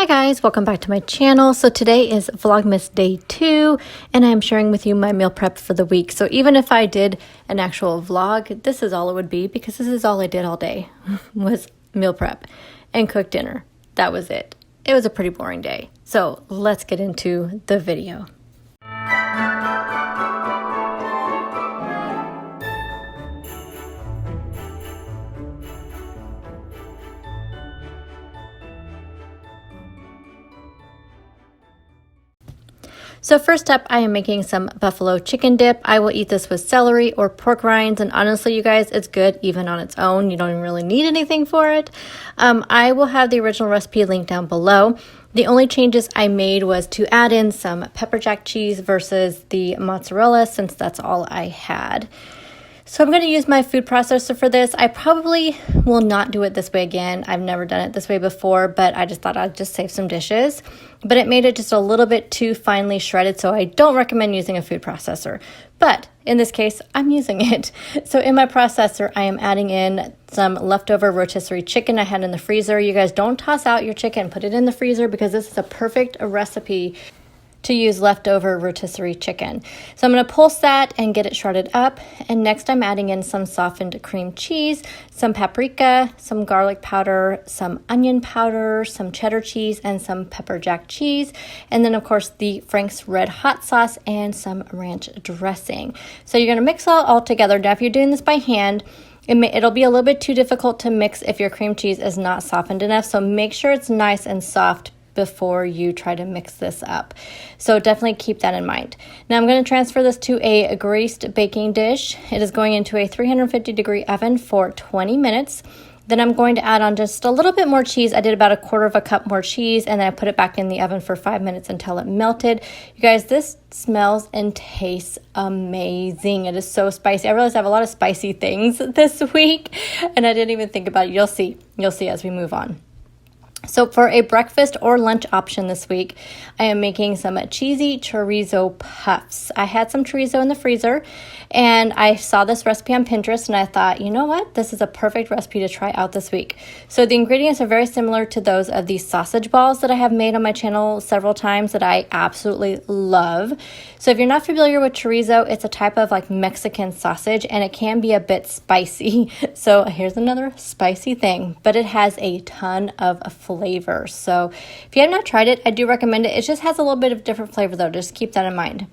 Hi guys, welcome back to my channel. So today is Vlogmas day 2 and I'm sharing with you my meal prep for the week. So even if I did an actual vlog, this is all it would be because this is all I did all day was meal prep and cook dinner. That was it. It was a pretty boring day. So let's get into the video. So first up, I am making some buffalo chicken dip. I will eat this with celery or pork rinds, and honestly, you guys, it's good even on its own. You don't even really need anything for it. I will have the original recipe linked down below. The only changes I made was to add in some pepper jack cheese versus the mozzarella, since that's all I had. So I'm going to use my food processor for this. I probably will not do it this way again. I've never done it this way before, but I just thought I'd just save some dishes. But it made it just a little bit too finely shredded, so I don't recommend using a food processor. But in this case, I'm using it. So in my processor, I am adding in some leftover rotisserie chicken I had in the freezer. You guys don't toss out your chicken, put it in the freezer because this is a perfect recipe to use leftover rotisserie chicken. So I'm going to pulse that and get it shredded up. And next I'm adding in some softened cream cheese, some paprika, some garlic powder, some onion powder, some cheddar cheese, and some pepper jack cheese. And then of course the Frank's Red Hot sauce and some ranch dressing. So you're going to mix all together. Now if you're doing this by hand, it'll be a little bit too difficult to mix if your cream cheese is not softened enough. So make sure it's nice and soft before you try to mix this up. So definitely keep that in mind. Now I'm going to transfer this to a greased baking dish. It is going into a 350-degree oven for 20 minutes. Then I'm going to add on just a little bit more cheese. I did about a quarter of a cup more cheese, and then I put it back in the oven for 5 minutes until it melted. You guys, this smells and tastes amazing. It is so spicy. I realize I have a lot of spicy things this week, and I didn't even think about it. You'll see as we move on. So for a breakfast or lunch option this week, I am making some cheesy chorizo puffs. I had some chorizo in the freezer and I saw this recipe on Pinterest and I thought, you know what? This is a perfect recipe to try out this week. So the ingredients are very similar to those of these sausage balls that I have made on my channel several times that I absolutely love. So if you're not familiar with chorizo, it's a type of like Mexican sausage and it can be a bit spicy. So here's another spicy thing, but it has a ton of flavor. So if you have not tried it, I do recommend it. It just has a little bit of different flavor though. Just keep that in mind.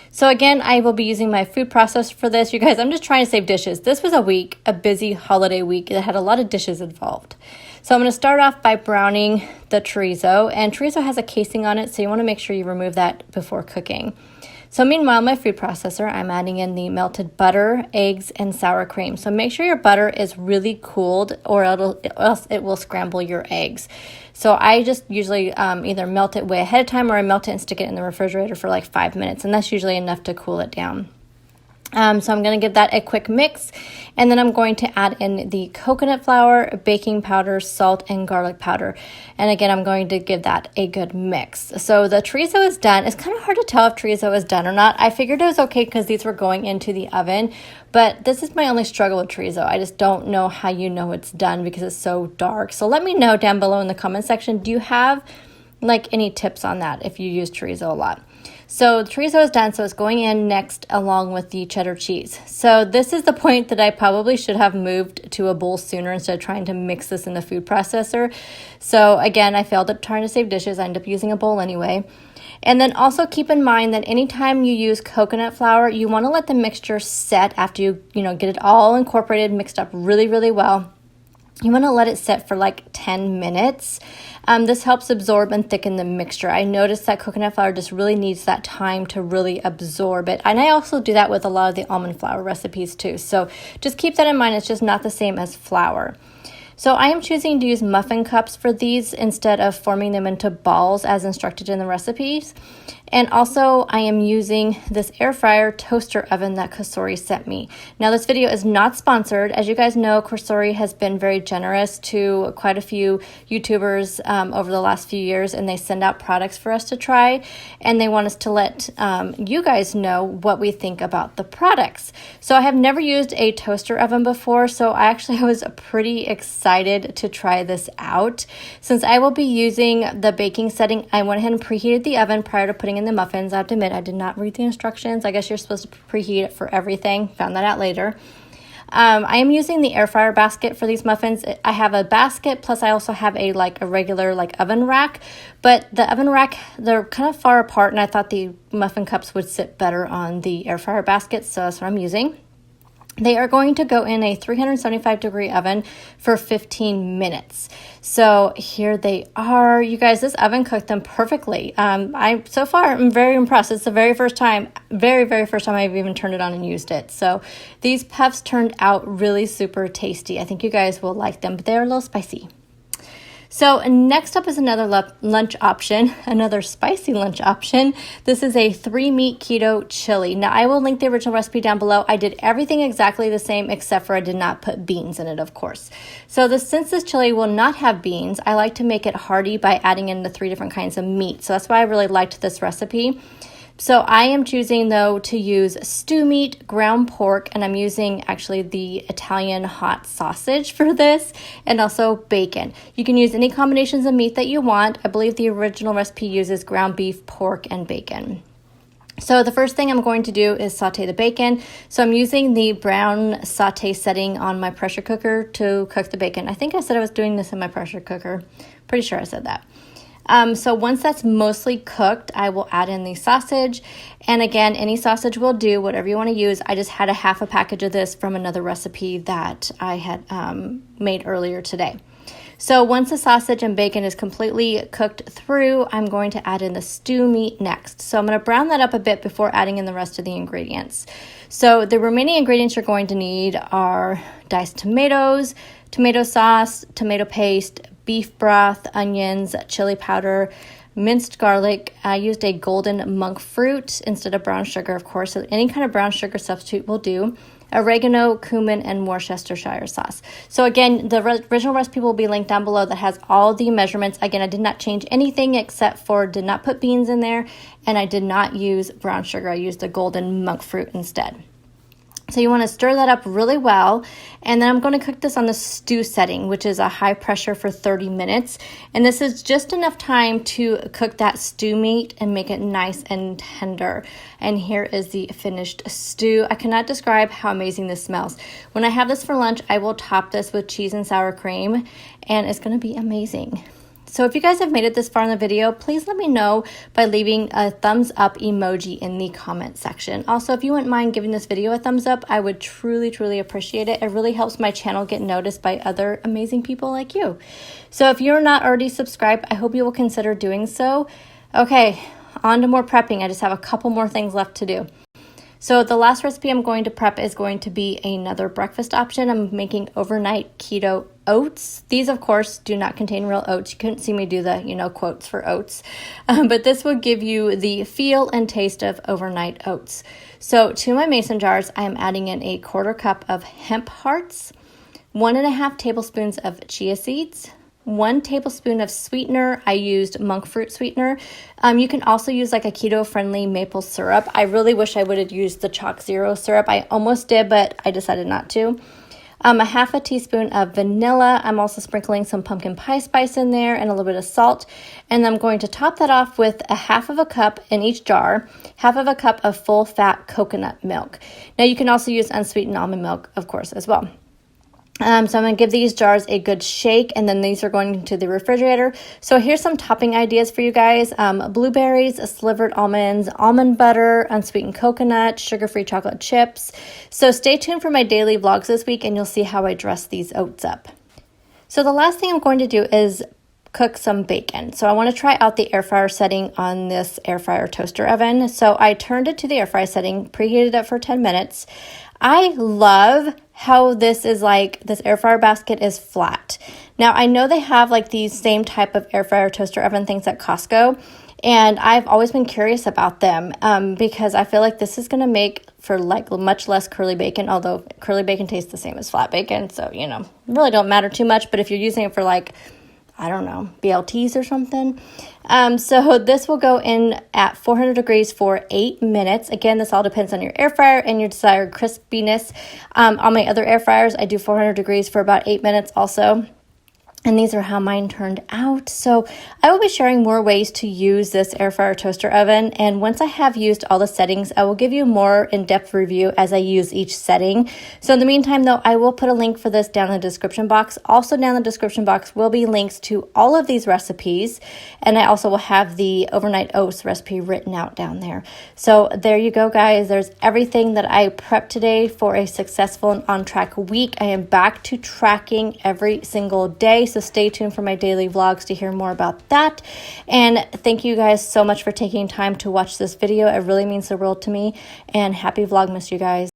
So again, I will be using my food processor for this. You guys, I'm just trying to save dishes. This was a busy holiday week that had a lot of dishes involved. So I'm going to start off by browning the chorizo, and chorizo has a casing on it, so you want to make sure you remove that before cooking. So meanwhile, my food processor, I'm adding in the melted butter, eggs, and sour cream. So make sure your butter is really cooled or else it will scramble your eggs. So I just usually either melt it way ahead of time or I melt it and stick it in the refrigerator for like 5 minutes. And that's usually enough to cool it down. So I'm going to give that a quick mix, and then I'm going to add in the coconut flour, baking powder, salt, and garlic powder. And again, I'm going to give that a good mix. So the chorizo is done. It's kind of hard to tell if chorizo is done or not. I figured it was okay because these were going into the oven, but this is my only struggle with chorizo. I just don't know how you know it's done because it's so dark. So let me know down below in the comment section, do you have like any tips on that if you use chorizo a lot? So the chorizo is done, so it's going in next along with the cheddar cheese. So this is the point that I probably should have moved to a bowl sooner instead of trying to mix this in the food processor. So again, I failed at trying to save dishes. I ended up using a bowl anyway. And then also keep in mind that anytime you use coconut flour, you want to let the mixture set after you get it all incorporated, mixed up really, really well. You want to let it set for like 10 minutes. This helps absorb and thicken the mixture. I noticed that coconut flour just really needs that time to really absorb it. And I also do that with a lot of the almond flour recipes too. So just keep that in mind. It's just not the same as flour. So I am choosing to use muffin cups for these instead of forming them into balls as instructed in the recipes. And also I am using this air fryer toaster oven that Kosori sent me. Now this video is not sponsored. As you guys know, Kosori has been very generous to quite a few YouTubers over the last few years, and they send out products for us to try, and they want us to let you guys know what we think about the products. So I have never used a toaster oven before, so I actually was pretty excited to try this out. Since I will be using the baking setting, I went ahead and preheated the oven prior to putting in the muffins. I have to admit, I did not read the instructions. I guess you're supposed to preheat it for everything. Found that out later. I am using the air fryer basket for these muffins. I have a basket, plus I also have a regular oven rack, but the oven rack, they're kind of far apart, and I thought the muffin cups would sit better on the air fryer basket, so that's what I'm using. They are going to go in a 375-degree oven for 15 minutes. So here they are. You guys, this oven cooked them perfectly. So far, I'm very impressed. It's the very first time I've even turned it on and used it. So these puffs turned out really super tasty. I think you guys will like them, but they're a little spicy. So next up is another lunch option, another spicy lunch option. This is a 3-meat keto chili. Now I will link the original recipe down below. I did everything exactly the same except for I did not put beans in it, of course. So since this chili will not have beans, I like to make it hearty by adding in the 3 different kinds of meat. So that's why I really liked this recipe. So I am choosing, though, to use stew meat, ground pork, and I'm using actually the Italian hot sausage for this, and also bacon. You can use any combinations of meat that you want. I believe the original recipe uses ground beef, pork, and bacon. So the first thing I'm going to do is saute the bacon. So I'm using the brown saute setting on my pressure cooker to cook the bacon. I think I said I was doing this in my pressure cooker. Pretty sure I said that. So once that's mostly cooked, I will add in the sausage. And again, any sausage will do, whatever you want to use. I just had a half a package of this from another recipe that I had made earlier today. So once the sausage and bacon is completely cooked through, I'm going to add in the stew meat next. So I'm going to brown that up a bit before adding in the rest of the ingredients. So the remaining ingredients you're going to need are diced tomatoes, tomato sauce, tomato paste, beef broth, onions, chili powder, minced garlic. I used a golden monk fruit instead of brown sugar, of course, so any kind of brown sugar substitute will do. Oregano, cumin, and Worcestershire sauce. So again, the original recipe will be linked down below that has all the measurements. Again, I did not change anything except for did not put beans in there, and I did not use brown sugar. I used the golden monk fruit instead. So you want to stir that up really well, and then I'm going to cook this on the stew setting, which is a high pressure for 30 minutes. And this is just enough time to cook that stew meat and make it nice and tender. And here is the finished stew. I cannot describe how amazing this smells. When I have this for lunch, I will top this with cheese and sour cream, and it's going to be amazing. So if you guys have made it this far in the video, please let me know by leaving a thumbs up emoji in the comment section. Also, if you wouldn't mind giving this video a thumbs up, I would truly, truly appreciate it. It really helps my channel get noticed by other amazing people like you. So if you're not already subscribed, I hope you will consider doing so. Okay, on to more prepping. I just have a couple more things left to do. So the last recipe I'm going to prep is going to be another breakfast option. I'm making overnight keto oats. These, of course, do not contain real oats. You couldn't see me do the, quotes for oats. But this will give you the feel and taste of overnight oats. So to my mason jars, I am adding in a 1/4 cup of hemp hearts, 1.5 tablespoons of chia seeds, 1 tablespoon of sweetener. I used monk fruit sweetener. You can also use like a keto-friendly maple syrup. I really wish I would have used the ChocZero syrup. I almost did, but I decided not to. A 1/2 teaspoon of vanilla. I'm also sprinkling some pumpkin pie spice in there and a little bit of salt. And I'm going to top that off with a 1/2 cup in each jar, 1/2 cup of full-fat coconut milk. Now you can also use unsweetened almond milk, of course, as well. So I'm going to give these jars a good shake, and then these are going to the refrigerator. So here's some topping ideas for you guys. Blueberries, slivered almonds, almond butter, unsweetened coconut, sugar-free chocolate chips. So stay tuned for my daily vlogs this week, and you'll see how I dress these oats up. So the last thing I'm going to do is cook some bacon. So I want to try out the air fryer setting on this air fryer toaster oven. So I turned it to the air fry setting, preheated it for 10 minutes. I love how this air fryer basket is flat. Now I know they have like these same type of air fryer toaster oven things at Costco, And I've always been curious about them because I feel like this is going to make for like much less curly bacon, although curly bacon tastes the same as flat bacon. So, you know, really don't matter too much. But if you're using it for like, I don't know, BLTs or something. So this will go in at 400 degrees for 8 minutes. Again, this all depends on your air fryer and your desired crispiness. On my other air fryers, I do 400 degrees for about 8 minutes also. And these are how mine turned out. So I will be sharing more ways to use this air fryer toaster oven. And once I have used all the settings, I will give you more in-depth review as I use each setting. So in the meantime, though, I will put a link for this down in the description box. Also down in the description box will be links to all of these recipes. And I also will have the overnight oats recipe written out down there. So there you go, guys. There's everything that I prepped today for a successful and on-track week. I am back to tracking every single day. So stay tuned for my daily vlogs to hear more about that. And thank you guys so much for taking time to watch this video. It really means the world to me. And happy Vlogmas, you guys.